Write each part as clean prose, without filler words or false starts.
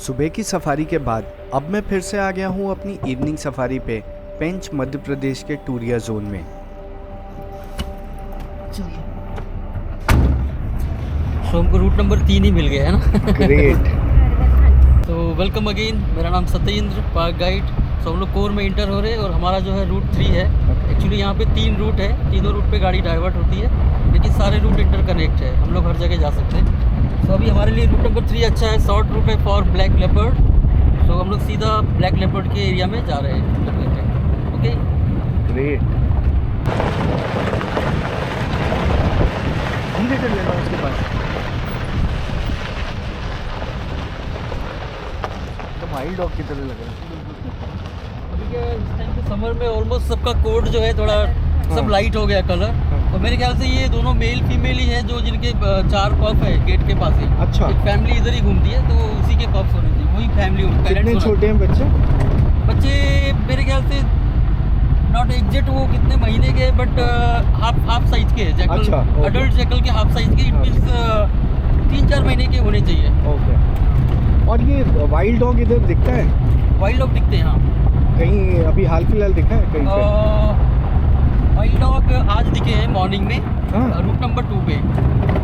सुबह की सफारी के बाद अब मैं फिर से आ गया हूँ अपनी इवनिंग सफारी पे पेंच मध्य प्रदेश के टूरिया जोन में। तो हमको रूट नंबर 3 ही मिल गया है ना। ग्रेट। तो वेलकम अगेन, मेरा नाम सत्येंद्र, पार्क गाइड। तो हम लोग कोर में इंटर हो रहे हैं और हमारा जो है रूट 3 है। एक्चुअली यहाँ पे 3 रूट है, तीनों रूट पे गाड़ी डाइवर्ट होती है, लेकिन सारे रूट इंटरकनेक्ट है, हम लोग हर जगह जा सकते हैं। तो अभी हमारे लिए रूट नंबर 3 अच्छा है, शॉर्ट रूट है फॉर ब्लैक लेपर्ड। तो हम लोग सीधा ब्लैक लेपर्ड के एरिया में जा रहे हैं ओके ग्रेट। धीरे कर लेना उसके पास। तो वाइल्ड डॉग की तरह लग रहा है। ठीक है, इस टाइम पे समर में ऑलमोस्ट सबका कोट जो है थोड़ा सब लाइट हो गया कलर। तो मेरे ख्याल से ये दोनों मेल फीमेल ही है, जो जिनके 4 पफ है गेट के पास ही। अच्छा। एक फैमिली इधर ही घूमती है, तो उसी के पफ होने चाहिए, वही फैमिली। कितने छोटे हैं बच्चे? बच्चे मेरे ख्याल से नॉट एग्जैक्ट वो कितने महीने के, बट हाफ साइज के जैकल। अच्छा, अडल्ट जैकल के हाफ साइज के, इट मीन्स 3-4 महीने के होने चाहिए। ओके। और ये वाइल्ड डॉग इधर दिखता है? वाइल्ड डॉग दिखते हैं हाँ। कहीं अभी हाल फिलहाल दिखा है कहीं पे? वाइल्ड डॉग आज दिखे हैं मॉर्निंग में, रूट नंबर 2 पे।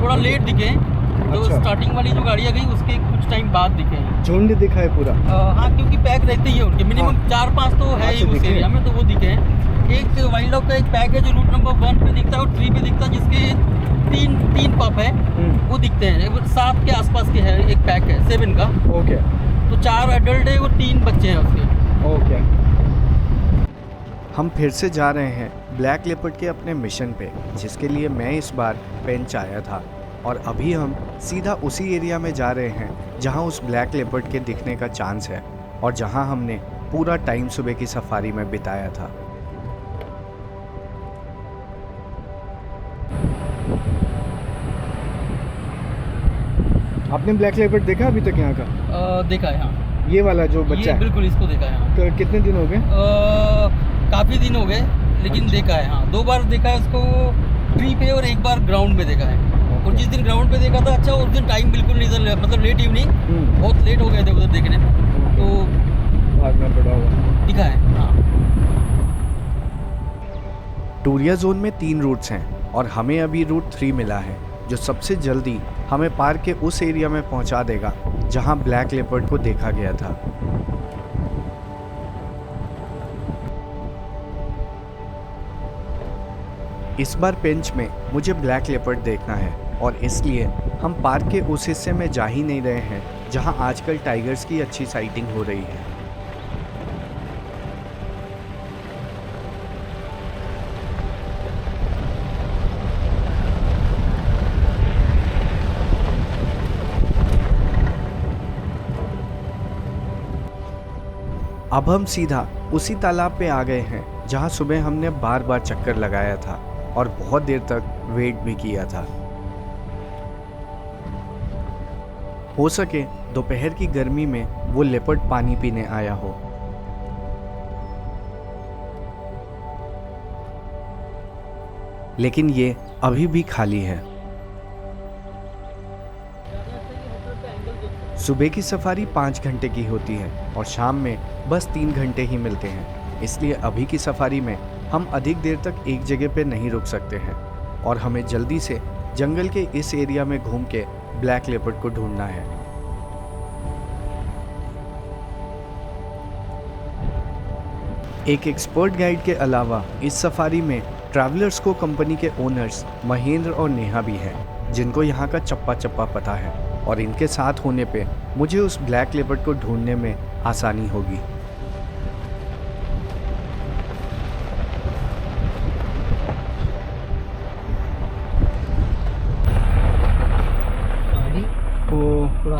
थोड़ा लेट दिखे हैं, जो अच्छा। स्टार्टिंग वाली जो गाड़ियाँ गई उसके कुछ टाइम बाद दिखे हैं। झुंड दिखा है पूरा? हाँ, क्योंकि पैक रहते ही है उनके, मिनिमम 4-5 तो है ही उस एरिया में, तो वो दिखे हैं। एक वाइल्ड डॉग का एक पैक है जो रूट नंबर 1 पे दिखता है और 3 पे दिखता है, जिसके 3 पप है, वो दिखते हैं। 7 के आसपास के है एक पैक है, 7 का। ओके। तो 4 एडल्ट है और 3 बच्चे हैं उसके। ओके। हम फिर से जा रहे हैं ब्लैक लेपर्ड के अपने मिशन पे, जिसके लिए मैं इस बार पेंच आया था। और अभी हम सीधा उसी एरिया में जा रहे हैं जहां उस ब्लैक लेपर्ड के दिखने का चांस है और जहां हमने पूरा टाइम सुबह की सफारी में बिताया था। आपने ब्लैक लेपर्ड देखा अभी तक यहाँ का? देखा है हाँ। ये वाला जो बच्चा है? बिल्कुल, इसको देखा है हाँ। तो कितने दिन हो गए? काफ़ी दिन हो गए, लेकिन अच्छा। देखा है हाँ। 2 बार देखा है इसको ट्री पे और 1 बार ग्राउंड में देखा है। और जिस दिन ग्राउंड पे देखा था, अच्छा उस दिन टाइम बिल्कुल नहीं था, मतलब लेट इवनिंग, बहुत लेट हो गए थे उधर देखने में, तो भागना पड़ा होगा। दिखा है हाँ। टूरिया जोन में 3 रूट्स हैं और हमें अभी रूट 3 मिला है, जो सबसे जल्दी हमें पार्क के उस एरिया में पहुंचा देगा जहां ब्लैक लेपर्ड को देखा गया था। इस बार पेंच में मुझे ब्लैक लेपर्ड देखना है और इसलिए हम पार्क के उस हिस्से में जा ही नहीं रहे हैं जहां आजकल टाइगर्स की अच्छी साइटिंग हो रही है। अब हम सीधा उसी तालाब पे आ गए हैं जहां सुबह हमने बार बार चक्कर लगाया था और बहुत देर तक वेट भी किया था। हो सके दोपहर की गर्मी में वो लेपर्ड पानी पीने आया हो। लेकिन ये अभी भी खाली है। सुबह की सफारी 5 घंटे की होती है और शाम में बस 3 घंटे ही मिलते हैं, इसलिए अभी की सफारी में हम अधिक देर तक एक जगह पे नहीं रुक सकते हैं और हमें जल्दी से जंगल के इस एरिया में घूम के ब्लैक लेपर्ड को ढूंढना है। एक एक्सपर्ट गाइड के अलावा इस सफारी में ट्रैवलर्स को कंपनी के ओनर्स महेंद्र और नेहा भी हैं, जिनको यहाँ का चप्पा चप्पा पता है और इनके साथ होने पे मुझे उस ब्लैक लेपर्ड को ढूंढने में आसानी होगी।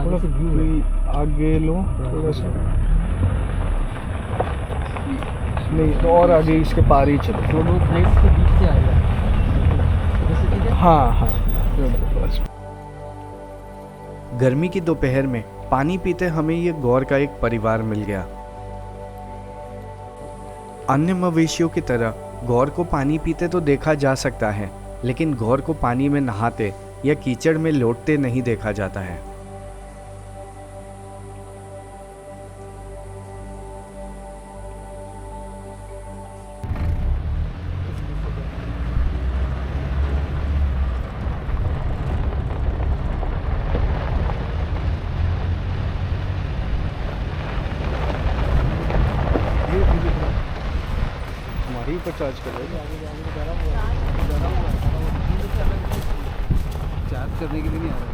आगे से व्यू है। आगे लो थोड़ा सा, नहीं तो और आगे इसके पार ही चलो। दोनों प्लेट्स के बीच से आएगा जैसे ठीक है। हाँ हाँ बस। गर्मी की दोपहर में पानी पीते हमें ये गौर का एक परिवार मिल गया। अन्य मवेशियों की तरह गौर को पानी पीते तो देखा जा सकता है, लेकिन गौर को पानी में नहाते या कीचड़ में लौटते नहीं देखा जाता है। हमारी ऊपर चार्ज कर रहे चार्ज करने के लिए नहीं आ रहा।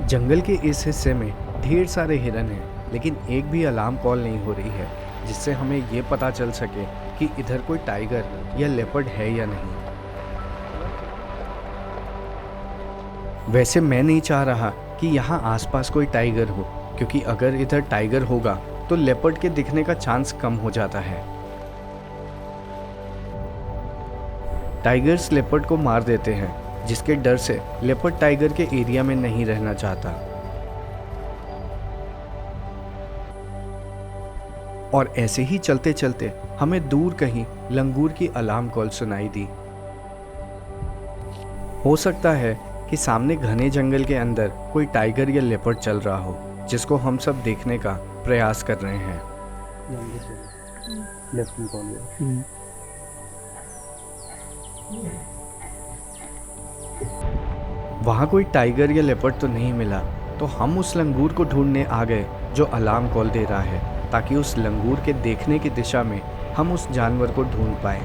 जंगल के इस हिस्से में ढेर सारे हिरन हैं, लेकिन एक भी अलार्म कॉल नहीं हो रही है जिससे हमें ये पता चल सके कि इधर कोई टाइगर या लेपर्ड है या नहीं। वैसे मैं नहीं चाह रहा कि यहाँ आसपास कोई टाइगर हो, क्योंकि अगर इधर टाइगर होगा तो लेपर्ड के दिखने का चांस कम हो जाता है। टाइगर्स लेपर्ड को मार देते हैं, जिसके डर से लेपर्ड टाइगर के एरिया में नहीं रहना चाहता। और ऐसे ही चलते चलते हमें दूर कहीं लंगूर की अलार्म कॉल सुनाई दी। हो सकता है कि सामने घने जंगल के अंदर कोई टाइगर या लेपर्ड चल रहा हो, जिसको हम सब देखने का प्रयास कर रहे हैं। लेफ्ट में कॉल हुआ। वहाँ कोई टाइगर या लेपर्ड तो नहीं मिला, तो हम उस लंगूर को ढूंढने आ गए जो अलार्म कॉल दे रहा है, ताकि उस लंगूर के देखने की दिशा में हम उस जानवर को ढूंढ पाएं।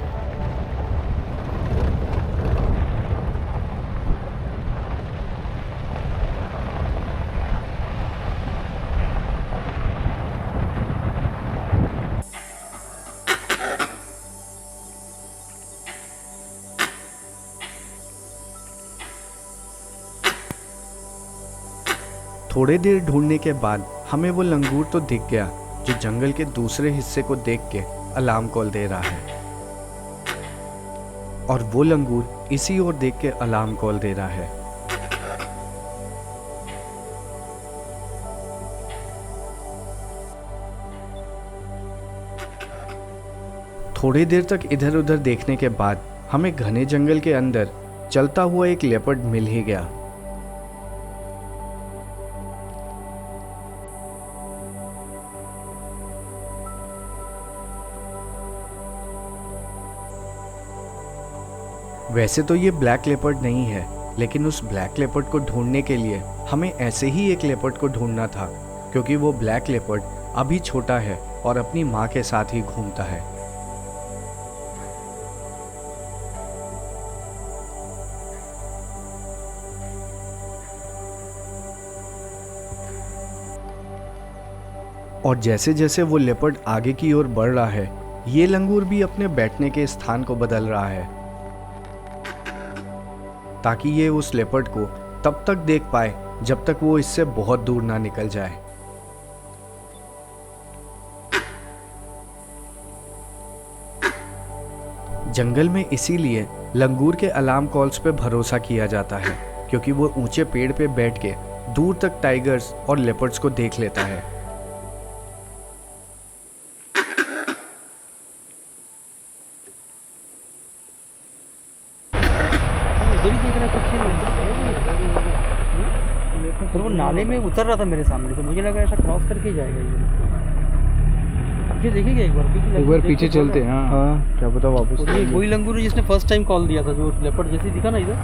थोड़े देर ढूंढने के बाद हमें वो लंगूर तो दिख गया जो जंगल के दूसरे हिस्से को देख के अलार्म कॉल दे रहा है, और वो लंगूर इसी ओर देख के अलार्म कॉल दे रहा है। थोड़ी देर तक इधर उधर देखने के बाद हमें घने जंगल के अंदर चलता हुआ एक लेपर्ड मिल ही गया। वैसे तो ये ब्लैक लेपर्ड नहीं है, लेकिन उस ब्लैक लेपर्ड को ढूंढने के लिए हमें ऐसे ही एक लेपर्ड को ढूंढना था, क्योंकि वो ब्लैक लेपर्ड अभी छोटा है और अपनी माँ के साथ ही घूमता है। और जैसे जैसे वो लेपर्ड आगे की ओर बढ़ रहा है, ये लंगूर भी अपने बैठने के स्थान को बदल रहा है, ताकि ये उस लेपर्ड को तब तक देख पाए जब तक वो इससे बहुत दूर ना निकल जाए। जंगल में इसीलिए लंगूर के अलार्म कॉल्स पे भरोसा किया जाता है, क्योंकि वो ऊंचे पेड़ पे बैठ के दूर तक टाइगर्स और लेपर्ड्स को देख लेता है। पर वो नाले में उतर रहा था मेरे सामने, तो मुझे लगा ऐसा क्रॉस करके ही जाएगा ये देखेंगे एक बार पीछे चलते हैं। हाँ क्या पता वापस। और ये वही लंगूर है जिसने फर्स्ट टाइम कॉल दिया था, जो लेपर्ड जैसे दिखा ना इधर,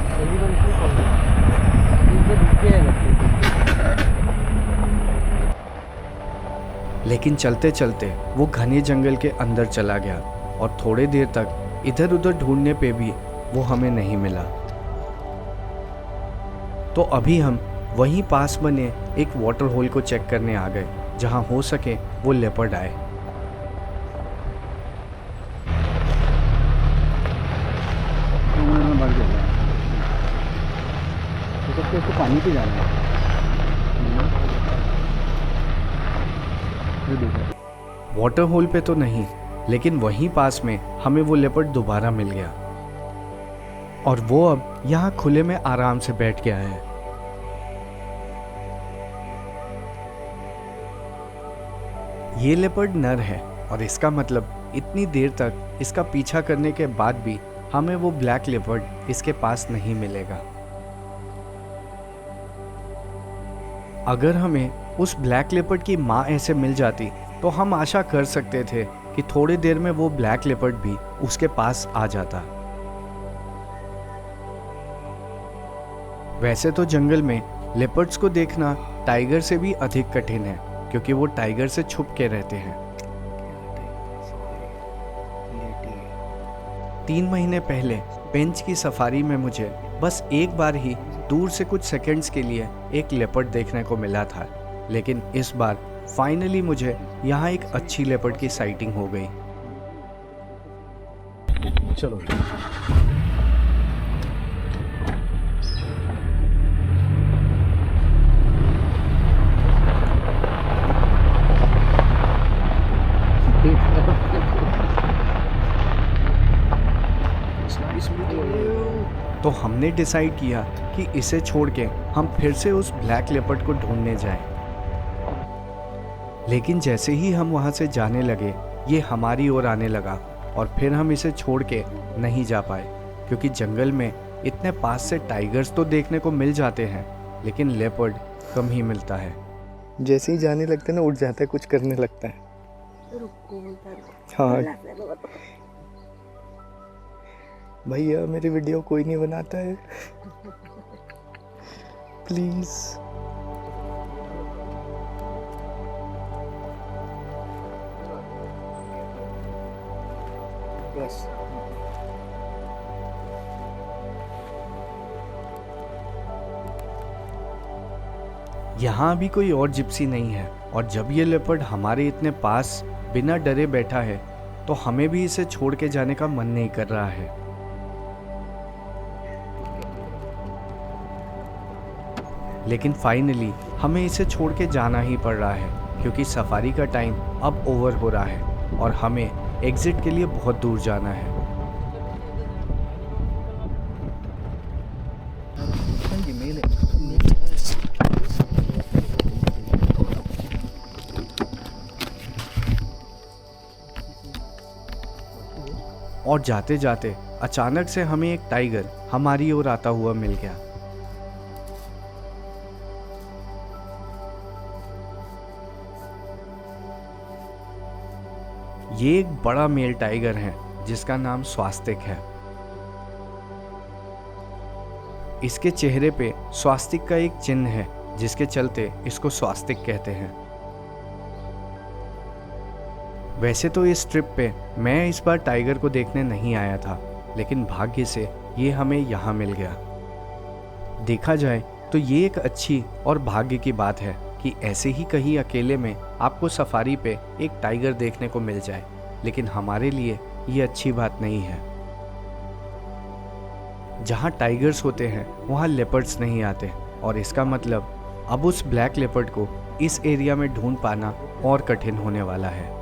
पहली बार इसने कॉल दिया। लेकिन चलते चलते वो घने जंगल के अंदर चला गया, और थोड़े देर तक इधर उधर ढूंढने पे भी वो हमें नहीं मिला। तो अभी हम वहीं पास बने एक वाटर होल को चेक करने आ गए, जहां हो सके वो लेपर्ड आए। तो इसको पानी पे जाना है। ये देखो वाटर होल पे तो नहीं, लेकिन वहीं पास में हमें वो लेपर्ड दोबारा मिल गया और वो अब यहाँ खुले में आराम से बैठ गया है। ये लेपर्ड नर है और इसका मतलब इतनी देर तक इसका पीछा करने के बाद भी हमें वो ब्लैक लेपर्ड इसके पास नहीं मिलेगा। अगर हमें उस ब्लैक लेपर्ड की माँ ऐसे मिल जाती तो हम आशा कर सकते थे कि थोड़ी देर में वो ब्लैक लेपर्ड भी उसके पास आ जाता। वैसे तो जंगल में लेपर्ड्स को देखना टाइगर से भी अधिक कठिन है, क्योंकि वो टाइगर से छुप के रहते हैं। 3 महीने पहले पेंच की सफारी में मुझे बस एक बार ही दूर से कुछ सेकंड्स के लिए एक लेपर्ड देखने को मिला था, लेकिन इस बार फाइनली मुझे यहाँ एक अच्छी लेपर्ड की साइटिंग हो गई। चलो तो हमने डिसाइड किया कि इसे छोड़ के हम फिर से उस ब्लैक लेपर्ड को ढूंढने जाएं। लेकिन जैसे ही हम वहां से जाने लगे, ये हमारी ओर आने लगा और फिर हम इसे छोड़ के नहीं जा पाए, क्योंकि जंगल में इतने पास से टाइगर्स तो देखने को मिल जाते हैं, लेकिन लेपर्ड कम ही मिलता है। जैसे ही जाने लगते ना उठ जाता है, कुछ करने लगता है। हाँ भैया, मेरी वीडियो कोई नहीं बनाता है, प्लीज। बस यहाँ अभी कोई और जिप्सी नहीं है, और जब ये लेपर्ड हमारे इतने पास बिना डरे बैठा है तो हमें भी इसे छोड़ के जाने का मन नहीं कर रहा है। लेकिन फाइनली हमें इसे छोड़ के जाना ही पड़ रहा है, क्योंकि सफारी का टाइम अब ओवर हो रहा है और हमें एग्जिट के लिए बहुत दूर जाना है। और जाते जाते अचानक से हमें एक टाइगर हमारी ओर आता हुआ मिल गया। ये एक बड़ा मेल टाइगर है जिसका नाम स्वास्तिक है। इसके चेहरे पे स्वास्तिक का एक चिन्ह है, जिसके चलते इसको स्वास्तिक कहते हैं। वैसे तो इस ट्रिप पे मैं इस बार टाइगर को देखने नहीं आया था, लेकिन भाग्य से ये हमें यहाँ मिल गया। देखा जाए तो ये एक अच्छी और भाग्य की बात है कि ऐसे ही कहीं अकेले में आपको सफारी पे एक टाइगर देखने को मिल जाए, लेकिन हमारे लिए ये अच्छी बात नहीं है। जहाँ टाइगर्स होते हैं वहाँ लेपर्ड्स नहीं आते, और इसका मतलब अब उस ब्लैक लेपर्ड को इस एरिया में ढूंढ पाना और कठिन होने वाला है।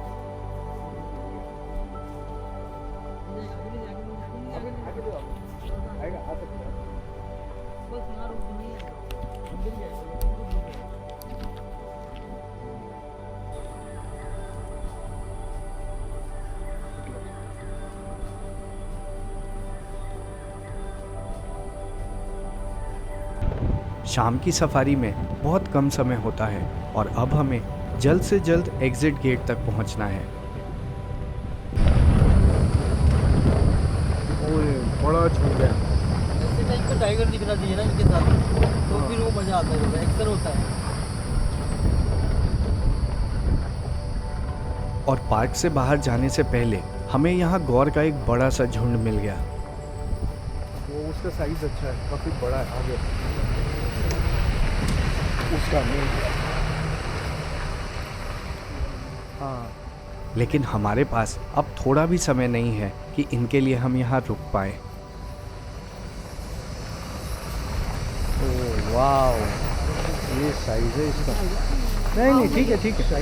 शाम की सफारी में बहुत कम समय होता है और अब हमें जल्द से जल्द एग्जिट गेट तक पहुंचना है। ओए बड़ा छूट गया। ऐसे टाइप का टाइगर दिखना चाहिए ना इनके साथ, तो फिर वो मजा आता है, एक्शन होता है। और पार्क से बाहर जाने से पहले हमें यहाँ गौर का एक बड़ा सा झुंड मिल गया। वो उसका साइज अच्छा है, काफी बड़ा है। आगे उसका नहीं। हाँ, लेकिन हमारे पास अब थोड़ा भी समय नहीं है कि इनके लिए हम यहाँ रुक पाए। ओह वाह, ये साइज है इसका। नहीं नहीं, ठीक है ठीक है।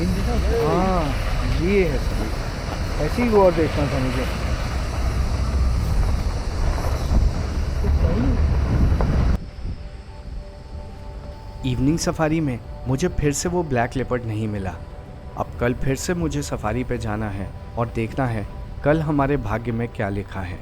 हाँ, ये है सही। ऐसे ही और देखना था मुझे। इवनिंग सफारी में मुझे फिर से वो ब्लैक लेपर्ड नहीं मिला। अब कल फिर से मुझे सफारी पे जाना है और देखना है कल हमारे भाग्य में क्या लिखा है।